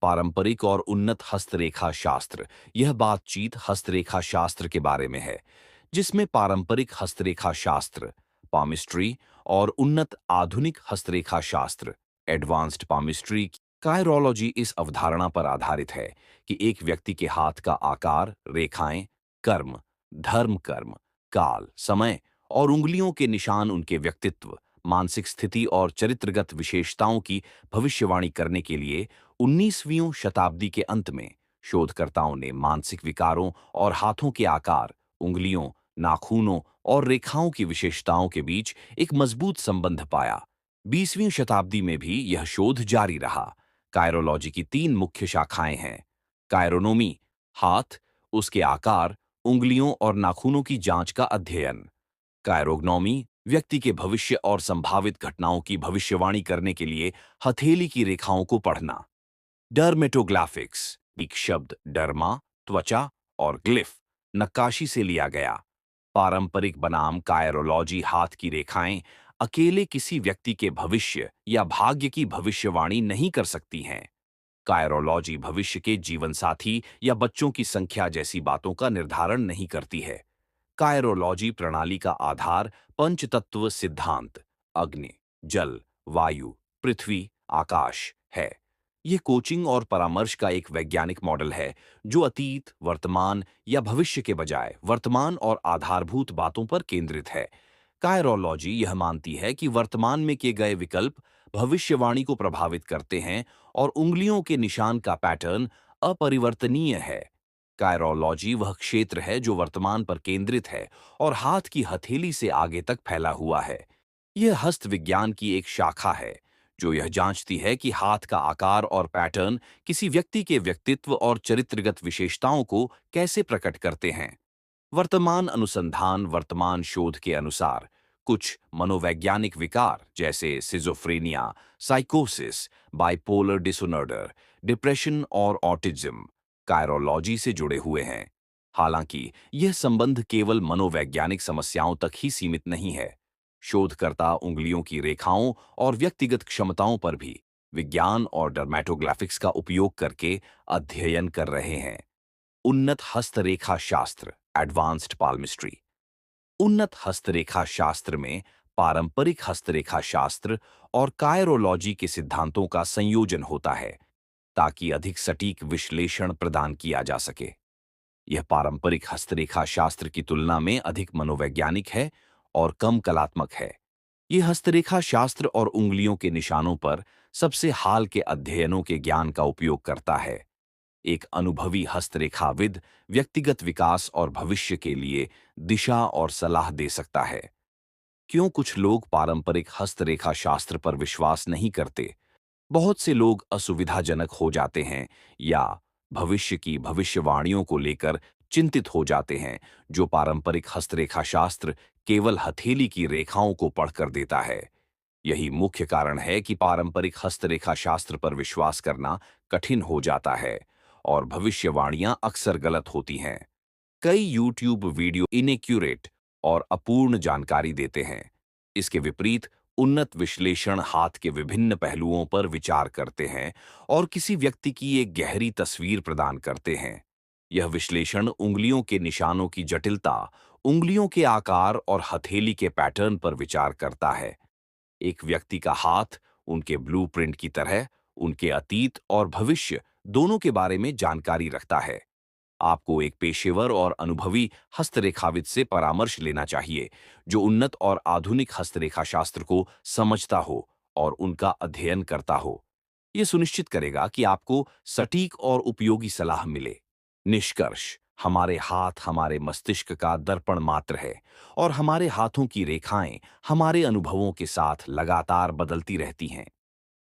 पारंपरिक और उन्नत हस्तरेखा शास्त्र। यह बातचीत हस्तरेखा शास्त्र के बारे में है, जिसमें पारंपरिक हस्तरेखा शास्त्र पामिस्ट्री और उन्नत आधुनिक हस्तरेखा शास्त्र एडवांस्ड पामिस्ट्री कायरोलॉजी इस अवधारणा पर आधारित है कि एक व्यक्ति के हाथ का आकार, रेखाएं, कर्म, धर्म, कर्म, काल, समय और उंगलियों के निशान उनके व्यक्तित्व, मानसिक स्थिति और चरित्रगत विशेषताओं की भविष्यवाणी करने के लिए 19वीं शताब्दी के अंत में शोधकर्ताओं ने मानसिक विकारों और हाथों के आकार, उंगलियों, नाखूनों और रेखाओं की विशेषताओं के बीच एक मजबूत संबंध पाया। 20वीं शताब्दी में भी यह शोध जारी रहा। कायरोलॉजी की 3 मुख्य शाखाएं हैं। कायरोनोमी, हाथ, उसके आकार, उंगलियों और नाखूनों की जांच का अध्ययन। कायरोग्नोमी, व्यक्ति के भविष्य और संभावित घटनाओं की भविष्यवाणी करने के लिए हथेली की रेखाओं को पढ़ना। डर्मेटोग्राफिक्स, एक शब्द डर्मा, त्वचा और ग्लिफ, नक्काशी से लिया गया। पारंपरिक बनाम कायरोलॉजी, हाथ की रेखाएं अकेले किसी व्यक्ति के भविष्य या भाग्य की भविष्यवाणी नहीं कर सकती हैं। कायरोलॉजी भविष्य के जीवनसाथी या बच्चों की संख्या जैसी बातों का निर्धारण नहीं करती है। कायरोलॉजी प्रणाली का आधार पंचतत्व सिद्धांत अग्नि, जल, वायु, पृथ्वी, आकाश है। ये कोचिंग और परामर्श का एक वैज्ञानिक मॉडल है जो अतीत, वर्तमान या भविष्य के बजाय वर्तमान और आधारभूत बातों पर केंद्रित है। कायरोलॉजी यह मानती है कि वर्तमान में किए गए विकल्प भविष्यवाणी को प्रभावित करते हैं और उंगलियों के निशान का पैटर्न अपरिवर्तनीय है। कायरोलॉजी वह क्षेत्र है जो वर्तमान पर केंद्रित है और हाथ की हथेली से आगे तक फैला हुआ है। यह हस्त विज्ञान की एक शाखा है जो यह जांचती है कि हाथ का आकार और पैटर्न किसी व्यक्ति के व्यक्तित्व और चरित्रगत विशेषताओं को कैसे प्रकट करते हैं। वर्तमान अनुसंधान, वर्तमान शोध के अनुसार कुछ मनोवैज्ञानिक विकार जैसे सिजोफ्रेनिया, साइकोसिस, बाइपोलर डिसऑर्डर, डिप्रेशन और ऑटिज्म कायरोलॉजी से जुड़े हुए हैं। हालांकि यह संबंध केवल मनोवैज्ञानिक समस्याओं तक ही सीमित नहीं है। शोधकर्ता उंगलियों की रेखाओं और व्यक्तिगत क्षमताओं पर भी विज्ञान और डर्मेटोग्राफिक्स का उपयोग करके अध्ययन कर रहे हैं। उन्नत हस्तरेखा शास्त्र एडवांस्ड पाल्मिस्ट्री। उन्नत हस्तरेखा शास्त्र में पारंपरिक हस्तरेखा शास्त्र और कायरोलॉजी के सिद्धांतों का संयोजन होता है ताकि अधिक सटीक विश्लेषण प्रदान किया जा सके। यह पारंपरिक हस्तरेखा शास्त्र की तुलना में अधिक मनोवैज्ञानिक है और कम कलात्मक है। यह हस्तरेखा शास्त्र और उंगलियों के निशानों पर सबसे हाल के अध्ययनों के ज्ञान का उपयोग करता है। एक अनुभवी हस्तरेखाविद व्यक्तिगत विकास और भविष्य के लिए दिशा और सलाह दे सकता है। क्यों कुछ लोग पारंपरिक हस्तरेखा शास्त्र पर विश्वास नहीं करते? बहुत से लोग असुविधाजनक हो जाते हैं या भविष्य की भविष्यवाणियों को लेकर चिंतित हो जाते हैं जो पारंपरिक हस्तरेखा शास्त्र केवल हथेली की रेखाओं को पढ़कर देता है। यही मुख्य कारण है कि पारंपरिक हस्तरेखा शास्त्र पर विश्वास करना कठिन हो जाता है और भविष्यवाणियां अक्सर गलत होती हैं। कई यूट्यूब वीडियो इनएक्यूरेट और अपूर्ण जानकारी देते हैं। इसके विपरीत उन्नत विश्लेषण हाथ के विभिन्न पहलुओं पर विचार करते हैं और किसी व्यक्ति की एक गहरी तस्वीर प्रदान करते हैं। यह विश्लेषण उंगलियों के निशानों की जटिलता, उंगलियों के आकार और हथेली के पैटर्न पर विचार करता है। एक व्यक्ति का हाथ उनके ब्लूप्रिंट की तरह उनके अतीत और भविष्य दोनों के बारे में जानकारी रखता है। आपको एक पेशेवर और अनुभवी हस्तरेखाविद से परामर्श लेना चाहिए जो उन्नत और आधुनिक हस्तरेखा शास्त्र को समझता हो और उनका अध्ययन करता हो। यह सुनिश्चित करेगा कि आपको सटीक और उपयोगी सलाह मिले। निष्कर्ष, हमारे हाथ हमारे मस्तिष्क का दर्पण मात्र है और हमारे हाथों की रेखाएं हमारे अनुभवों के साथ लगातार बदलती रहती हैं।